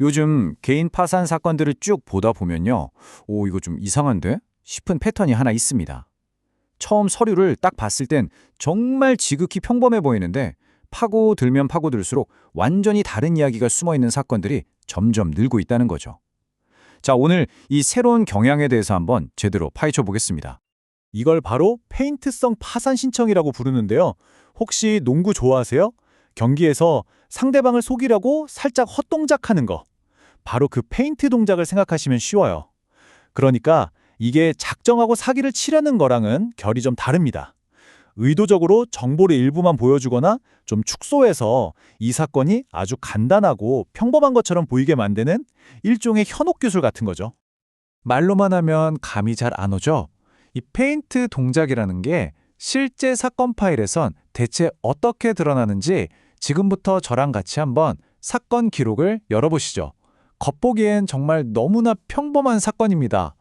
요즘 개인 파산 사건들을 쭉 보다 보면요. 오, 이거 좀 이상한데? 싶은 패턴이 하나 있습니다. 처음 서류를 딱 봤을 땐 정말 지극히 평범해 보이는데 파고들면 파고들수록 완전히 다른 이야기가 숨어 있는 사건들이 점점 늘고 있다는 거죠. 자, 오늘 이 새로운 경향에 대해서 한번 제대로 파헤쳐 보겠습니다. 이걸 바로 페인트성 파산 신청이라고 부르는데요. 혹시 농구 좋아하세요? 경기에서 상대방을 속이려고 살짝 헛동작하는 거. 바로 그 페인트 동작을 생각하시면 쉬워요. 그러니까 이게 작정하고 사기를 치려는 거랑은 결이 좀 다릅니다. 의도적으로 정보를 일부만 보여주거나 좀 축소해서 이 사건이 아주 간단하고 평범한 것처럼 보이게 만드는 일종의 현혹 기술 같은 거죠. 말로만 하면 감이 잘 안 오죠? 이 페인트 동작이라는 게 실제 사건 파일에선 대체 어떻게 드러나는지 지금부터 저랑 같이 한번 사건 기록을 열어보시죠. 겉보기엔 정말 너무나 평범한 사건입니다.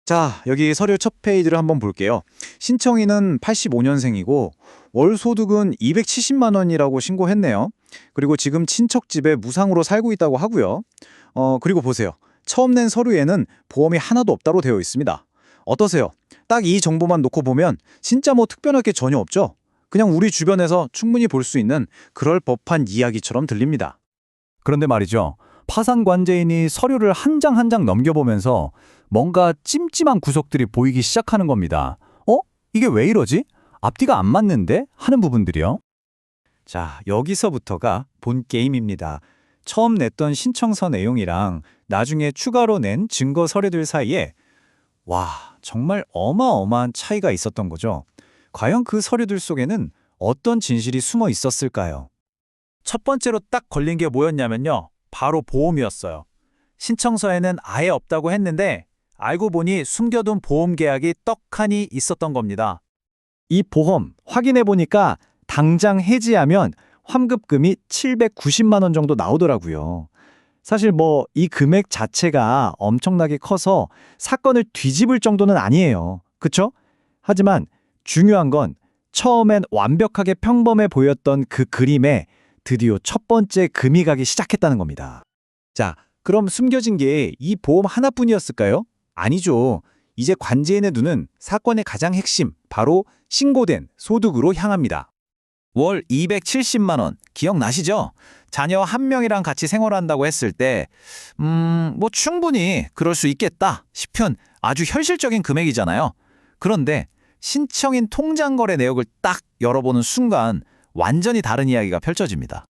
자, 여기 서류 첫 페이지를 한번 볼게요. 신청인은 85년생이고 월 소득은 270만 원이라고 신고했네요. 그리고 지금 친척 집에 무상으로 살고 있다고 하고요. 그리고 보세요. 처음 낸 서류에는 보험이 하나도 없다로 되어 있습니다. 어떠세요? 딱 이 정보만 놓고 보면 진짜 뭐 특별할 게 전혀 없죠? 그냥 우리 주변에서 충분히 볼 수 있는 그럴 법한 이야기처럼 들립니다. 그런데 말이죠. 파산 관제인이 서류를 한 장 한 장 넘겨보면서 뭔가 찜찜한 구석들이 보이기 시작하는 겁니다. 이게 왜 이러지? 앞뒤가 안 맞는데? 하는 부분들이요. 자, 여기서부터가 본 게임입니다. 처음 냈던 신청서 내용이랑 나중에 추가로 낸 증거 서류들 사이에 정말 어마어마한 차이가 있었던 거죠. 과연 그 서류들 속에는 어떤 진실이 숨어 있었을까요? 첫 번째로 딱 걸린 게 뭐였냐면요. 바로 보험이었어요. 신청서에는 아예 없다고 했는데 알고 보니 숨겨둔 보험 계약이 떡하니 있었던 겁니다. 이 보험 확인해 보니까 당장 해지하면 환급금이 790만 원 정도 나오더라고요. 사실 뭐 이 금액 자체가 엄청나게 커서 사건을 뒤집을 정도는 아니에요. 그쵸? 하지만 중요한 건 처음엔 완벽하게 평범해 보였던 그 그림에 드디어 첫 번째 금이 가기 시작했다는 겁니다. 자, 그럼 숨겨진 게 이 보험 하나뿐이었을까요? 아니죠. 이제 관제인의 눈은 사건의 가장 핵심, 바로 신고된 소득으로 향합니다. 월 270만 원, 기억나시죠? 자녀 한 명이랑 같이 생활한다고 했을 때, 뭐 충분히 그럴 수 있겠다 싶은 아주 현실적인 금액이잖아요. 그런데 신청인 통장 거래 내역을 딱 열어보는 순간 완전히 다른 이야기가 펼쳐집니다.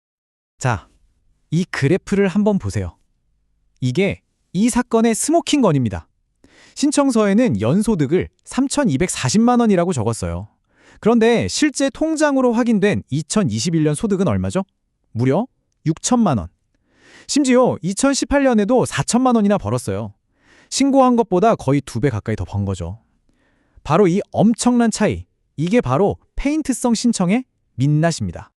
자, 이 그래프를 한번 보세요. 이게 이 사건의 스모킹건입니다. 신청서에는 연소득을 3,240만 원이라고 적었어요. 그런데 실제 통장으로 확인된 2021년 소득은 얼마죠? 무려 6천만 원. 심지어 2018년에도 4천만 원이나 벌었어요. 신고한 것보다 거의 2배 가까이 더 번 거죠. 바로 이 엄청난 차이, 이게 바로 페인트성 신청의 민낯입니다.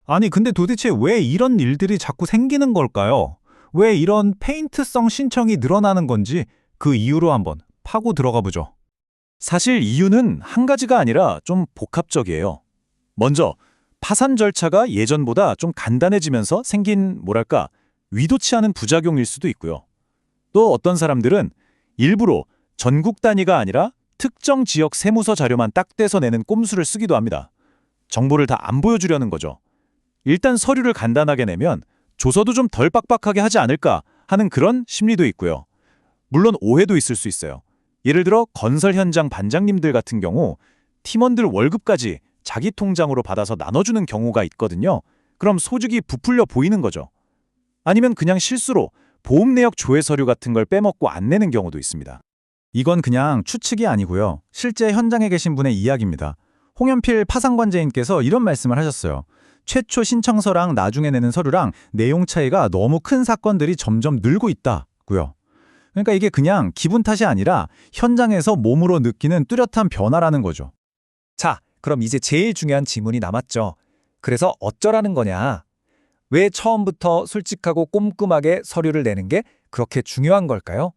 아니 근데 도대체 왜 이런 일들이 자꾸 생기는 걸까요? 왜 이런 페인트성 신청이 늘어나는 건지 그 이유로 한번 파고 들어가 보죠. 사실 이유는 한 가지가 아니라 좀 복합적이에요. 먼저 파산 절차가 예전보다 좀 간단해지면서 생긴 뭐랄까 의도치 않은 부작용일 수도 있고요. 또 어떤 사람들은 일부러 전국 단위가 아니라 특정 지역 세무서 자료만 딱 떼서 내는 꼼수를 쓰기도 합니다. 정보를 다 안 보여주려는 거죠. 일단 서류를 간단하게 내면 조서도 좀 덜 빡빡하게 하지 않을까 하는 그런 심리도 있고요. 물론 오해도 있을 수 있어요. 예를 들어 건설 현장 반장님들 같은 경우 팀원들 월급까지 자기 통장으로 받아서 나눠주는 경우가 있거든요. 그럼 소득이 부풀려 보이는 거죠. 아니면 그냥 실수로 보험 내역 조회 서류 같은 걸 빼먹고 안 내는 경우도 있습니다. 이건 그냥 추측이 아니고요. 실제 현장에 계신 분의 이야기입니다. 홍연필 파상관제인께서 이런 말씀을 하셨어요. 최초 신청서랑 나중에 내는 서류랑 내용 차이가 너무 큰 사건들이 점점 늘고 있다고요. 그러니까 이게 그냥 기분 탓이 아니라 현장에서 몸으로 느끼는 뚜렷한 변화라는 거죠. 자, 그럼 이제 제일 중요한 질문이 남았죠. 그래서 어쩌라는 거냐? 왜 처음부터 솔직하고 꼼꼼하게 서류를 내는 게 그렇게 중요한 걸까요?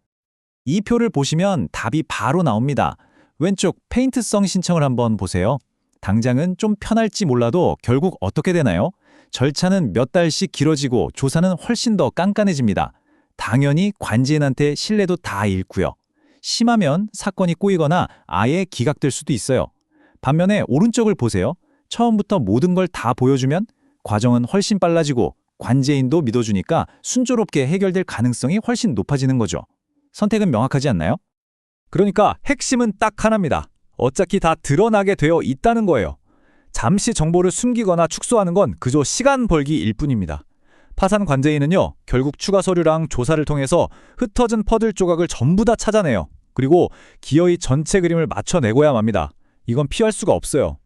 이 표를 보시면 답이 바로 나옵니다. 왼쪽 페인트성 신청을 한번 보세요. 당장은 좀 편할지 몰라도 결국 어떻게 되나요? 절차는 몇 달씩 길어지고 조사는 훨씬 더 깐깐해집니다. 당연히 관제인한테 신뢰도 다 잃고요. 심하면 사건이 꼬이거나 아예 기각될 수도 있어요. 반면에 오른쪽을 보세요. 처음부터 모든 걸 다 보여주면 과정은 훨씬 빨라지고 관제인도 믿어주니까 순조롭게 해결될 가능성이 훨씬 높아지는 거죠. 선택은 명확하지 않나요? 그러니까 핵심은 딱 하나입니다. 어차피 다 드러나게 되어 있다는 거예요. 잠시 정보를 숨기거나 축소하는 건 그저 시간 벌기일 뿐입니다. 파산 관제인은요, 결국 추가 서류랑 조사를 통해서 흩어진 퍼즐 조각을 전부 다 찾아내요. 그리고 기어이 전체 그림을 맞춰내고야 맙니다. 이건 피할 수가 없어요.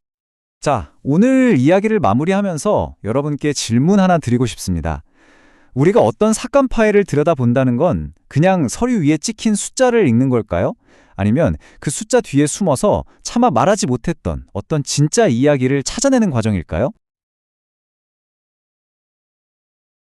자, 오늘 이야기를 마무리하면서 여러분께 질문 하나 드리고 싶습니다. 우리가 어떤 사건 파일을 들여다본다는 건 그냥 서류 위에 찍힌 숫자를 읽는 걸까요? 아니면 그 숫자 뒤에 숨어서 차마 말하지 못했던 어떤 진짜 이야기를 찾아내는 과정일까요?